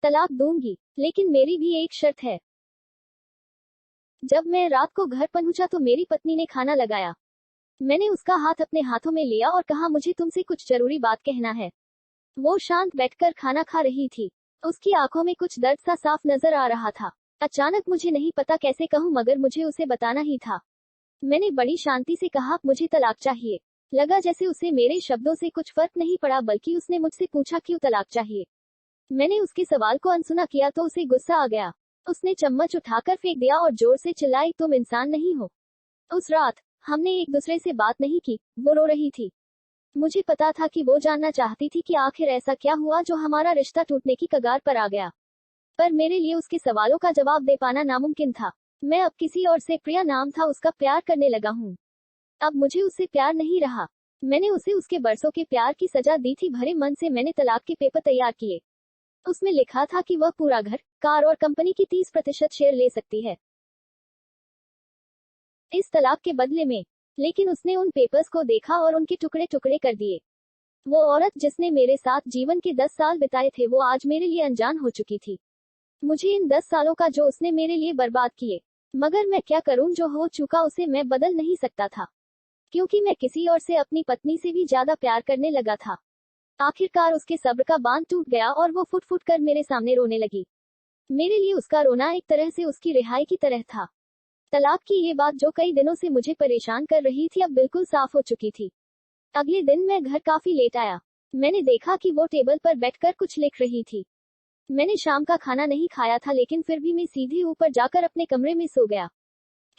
तलाक दूंगी, लेकिन मेरी भी एक शर्त है। जब मैं रात को घर पहुंचा तो मेरी पत्नी ने खाना लगाया। मैंने उसका हाथ अपने हाथों में लिया और कहा, मुझे तुमसे कुछ जरूरी बात कहना है। वो शांत बैठकर खाना खा रही थी। उसकी आंखों में कुछ दर्द सा साफ नजर आ रहा था। अचानक मुझे नहीं पता कैसे कहूँ, मगर मुझे उसे बताना ही था। मैंने बड़ी शांति से कहा, मुझे तलाक चाहिए। लगा जैसे उसे मेरे शब्दों से कुछ फर्क नहीं पड़ा, बल्कि उसने मुझसे पूछा, क्यों तलाक चाहिए। मैंने उसके सवाल को अनसुना किया तो उसे गुस्सा आ गया। उसने चम्मच उठाकर फेंक दिया और जोर से चिल्लाई, तुम इंसान नहीं हो। उस रात हमने एक दूसरे से बात नहीं की। वो रो रही थी। मुझे पता था कि वो जानना चाहती थी कि आखिर ऐसा क्या हुआ जो हमारा रिश्ता टूटने की कगार पर आ गया। पर मेरे लिए उसके सवालों का जवाब दे पाना नामुमकिन था। मैं अब किसी और से, प्रिया नाम था उसका, प्यार करने लगा हूँ। अब मुझे उससे प्यार नहीं रहा। मैंने उसे उसके बरसों के प्यार की सजा दी थी। भरे मन से मैंने तलाक के पेपर तैयार किए। उसमें लिखा था कि वह पूरा घर, कार और कंपनी की 30% शेयर ले सकती है इस तलाक के बदले में। लेकिन उसने उन पेपर्स को देखा और उनके टुकड़े टुकड़े कर दिए। वो औरत जिसने मेरे साथ जीवन के 10 साल बिताए थे, वो आज मेरे लिए अनजान हो चुकी थी। मुझे इन 10 सालों का जो उसने मेरे लिए बर्बाद किए। मगर मैं क्या करूं, जो हो चुका उसे मैं बदल नहीं सकता था, क्योंकि मैं किसी और से, अपनी पत्नी से भी ज्यादा प्यार करने लगा था। आखिरकार उसके सब्र का बांध टूट गया और वो फुट फुट कर मेरे सामने रोने लगी। मेरे लिए उसका रोना एक तरह से उसकी रिहाई की तरह था। तलाक की ये बात जो कई दिनों से मुझे परेशान कर रही थी, अब बिल्कुल साफ हो चुकी थी। अगले दिन मैं घर काफी लेट आया। मैंने देखा कि वो टेबल पर बैठकर कुछ लिख रही थी। मैंने शाम का खाना नहीं खाया था, लेकिन फिर भी मैं सीधे ऊपर जाकर अपने कमरे में सो गया,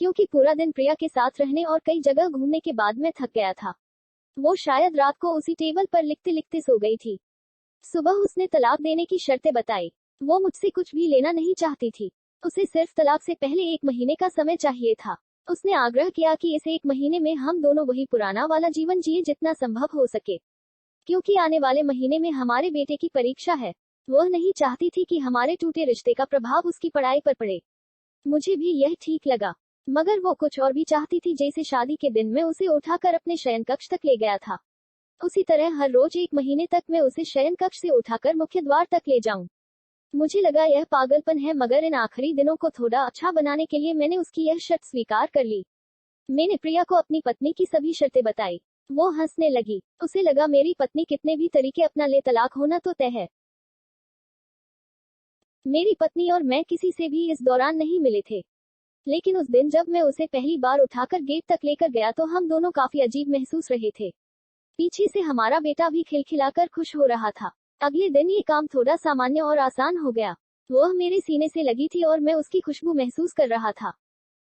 क्योंकि पूरा दिन प्रिया के साथ रहने और कई जगह घूमने के बाद मैं थक गया था। वो शायद रात को उसी टेबल पर लिखते लिखते सो गई थी। सुबह उसने तलाक देने की शर्तें बताई। वो मुझसे कुछ भी लेना नहीं चाहती थी। उसे सिर्फ तलाक से पहले 1 महीने का समय चाहिए था। उसने आग्रह किया कि इस 1 महीने में हम दोनों वही पुराना वाला जीवन जिए जितना संभव हो सके, क्योंकि आने वाले महीने में हमारे बेटे की परीक्षा है। वह नहीं चाहती थी कि हमारे टूटे रिश्ते का प्रभाव उसकी पढ़ाई पर पड़े। मुझे भी यह ठीक लगा, मगर वो कुछ और भी चाहती थी, जैसे शादी के दिन मैं उसे उठाकर अपने शयन कक्ष तक ले गया था। उसी तरह हर रोज 1 महीने तक मैं उसे शयन कक्ष से उठाकर मुख्य द्वार तक ले जाऊं। मुझे लगा यह पागलपन है, मगर इन आखिरी दिनों को थोड़ा अच्छा बनाने के लिए मैंने उसकी यह शर्त स्वीकार कर ली। मैंने प्रिया को अपनी पत्नी की सभी शर्तें बताई। वो हंसने लगी। उसे लगा मेरी पत्नी कितने भी तरीके अपना ले, तलाक होना तो तय है। मेरी पत्नी और मैं किसी से भी इस दौरान नहीं मिले थे, लेकिन उस दिन जब मैं उसे पहली बार उठाकर गेट तक लेकर गया तो हम दोनों काफी अजीब महसूस रहे थे। पीछे से हमारा बेटा भी खिलखिलाकर खुश हो रहा था। अगले दिन ये काम थोड़ा सामान्य और आसान हो गया। वह मेरे सीने से लगी थी और मैं उसकी खुशबू महसूस कर रहा था।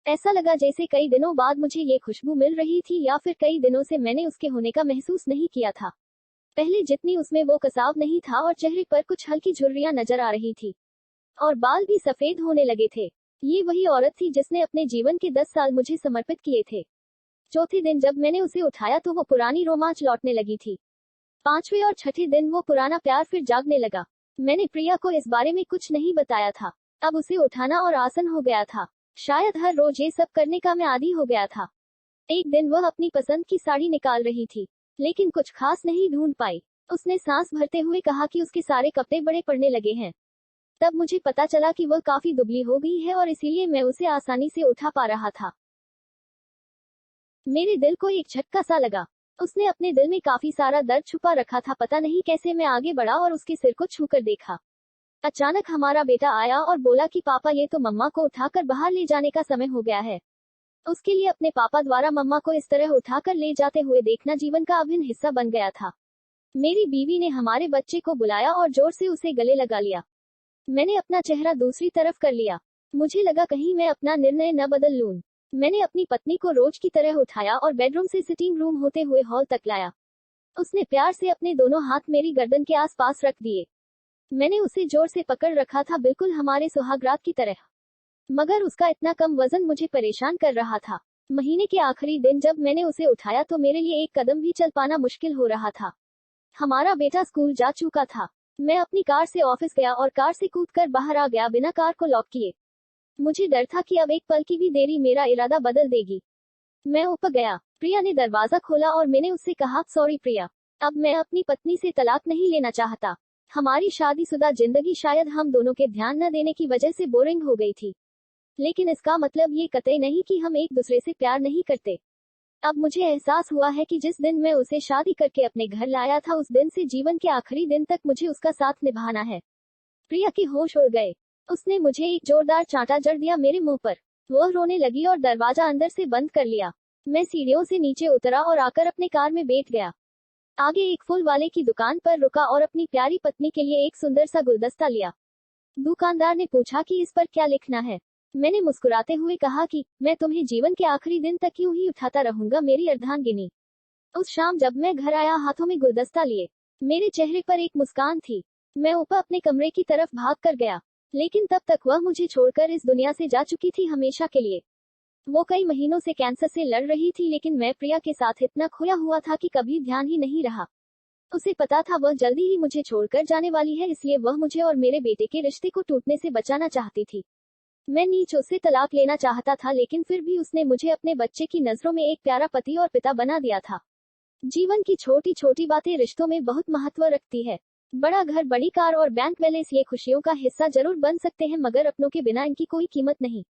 ऐसा लगा जैसे कई दिनों बाद मुझे ये खुशबू मिल रही थी, या फिर कई दिनों से मैंने उसके होने का महसूस नहीं किया था। पहले जितनी उसमें वो कसाव नहीं था, और चेहरे पर कुछ हल्की झुर्रियां नजर आ रही थी, और बाल भी सफेद होने लगे थे। ये वही औरत थी जिसने अपने जीवन के 10 साल मुझे समर्पित किए थे। चौथे दिन जब मैंने उसे उठाया तो वो पुरानी रोमांच लौटने लगी थी। 5वें और छठे दिन वो पुराना प्यार फिर जागने लगा। मैंने प्रिया को इस बारे में कुछ नहीं बताया था। अब उसे उठाना और आसन हो गया था। शायद हर रोज ये सब करने का मैं आदी हो गया था। एक दिन वह अपनी पसंद की साड़ी निकाल रही थी, लेकिन कुछ खास नहीं ढूंढ पाई। उसने सांस भरते हुए कहा कि उसके सारे कपड़े बड़े पड़ने लगे हैं। तब मुझे पता चला कि वह काफी दुबली हो गई है और इसीलिए मैं उसे आसानी से उठा पा रहा था। मेरे दिल को एक झटका सा लगा। उसने अपने दिल में काफी सारा दर्द छुपा रखा था। पता नहीं कैसे मैं आगे बढ़ा और उसके सिर को छूकर देखा। अचानक हमारा बेटा आया और बोला कि पापा, ये तो मम्मा को उठाकर बाहर ले जाने का समय हो गया है। उसके लिए अपने पापा द्वारा मम्मा को इस तरह उठाकर ले जाते हुए देखना जीवन का अभिन्न हिस्सा बन गया था। मेरी बीवी ने हमारे बच्चे को बुलाया और जोर से उसे गले लगा लिया। मैंने अपना चेहरा दूसरी तरफ कर लिया। मुझे लगा कहीं मैं अपना निर्णय न बदल लूं। मैंने अपनी पत्नी को रोज की तरह उठाया और बेडरूम से सिटिंग रूम होते हुए हॉल तक लाया। उसने प्यार से अपने दोनों हाथ मेरी गर्दन के आसपास रख दिए। मैंने उसे जोर से पकड़ रखा था, बिल्कुल हमारे सुहागरात की तरह। मगर उसका इतना कम वजन मुझे परेशान कर रहा था। महीने के आखिरी दिन जब मैंने उसे उठाया तो मेरे लिए एक कदम भी चल पाना मुश्किल हो रहा था। हमारा बेटा स्कूल जा चुका था। मैं अपनी कार से ऑफिस गया और कार से कूदकर बाहर आ गया, बिना कार को लॉक किए। मुझे डर था कि अब एक पल की भी देरी मेरा इरादा बदल देगी। मैं ऊपर गया। प्रिया ने दरवाजा खोला और मैंने उससे कहा, सॉरी प्रिया, अब मैं अपनी पत्नी से तलाक नहीं लेना चाहता। हमारी शादीशुदा जिंदगी शायद हम दोनों के ध्यान न देने की वजह से बोरिंग हो गई थी, लेकिन इसका मतलब ये कतई नहीं कि हम एक दूसरे से प्यार नहीं करते। अब मुझे एहसास हुआ है कि जिस दिन मैं उसे शादी करके अपने घर लाया था, उस दिन से जीवन के आखिरी दिन तक मुझे उसका साथ निभाना है। प्रिया के होश उड़ गए। उसने मुझे एक जोरदार चांटा जड़ दिया मेरे मुंह पर। वह रोने लगी और दरवाजा अंदर से बंद कर लिया। मैं सीढ़ियों से नीचे उतरा और आकर अपने कार में बैठ गया। आगे एक फूल वाले की दुकान पर रुका और अपनी प्यारी पत्नी के लिए एक सुंदर सा गुलदस्ता लिया। दुकानदार ने पूछा कि इस पर क्या लिखना है। मैंने मुस्कुराते हुए कहा कि मैं तुम्हें जीवन के आखिरी दिन तक यूं ही उठाता रहूंगा, मेरी अर्धांगिनी। उस शाम जब मैं घर आया हाथों में गुलदस्ता लिए, मेरे चेहरे पर एक मुस्कान थी। मैं ऊपर अपने कमरे की तरफ भाग कर गया, लेकिन तब तक वह मुझे छोड़कर इस दुनिया से जा चुकी थी हमेशा के लिए। वो कई महीनों से कैंसर से लड़ रही थी, लेकिन मैं प्रिया के साथ इतना खोया हुआ था कि कभी ध्यान ही नहीं रहा। उसे पता था वह जल्दी ही मुझे छोड़कर जाने वाली है, इसलिए वह मुझे और मेरे बेटे के रिश्ते को टूटने से बचाना चाहती थी। मैं नीच उससे तलाक लेना चाहता था, लेकिन फिर भी उसने मुझे अपने बच्चे की नजरों में एक प्यारा पति और पिता बना दिया था। जीवन की छोटी छोटी बातें रिश्तों में बहुत महत्व रखती है। बड़ा घर, बड़ी कार और बैंक बैलेंस ये खुशियों का हिस्सा जरूर बन सकते हैं, मगर अपनों के बिना इनकी कोई कीमत नहीं।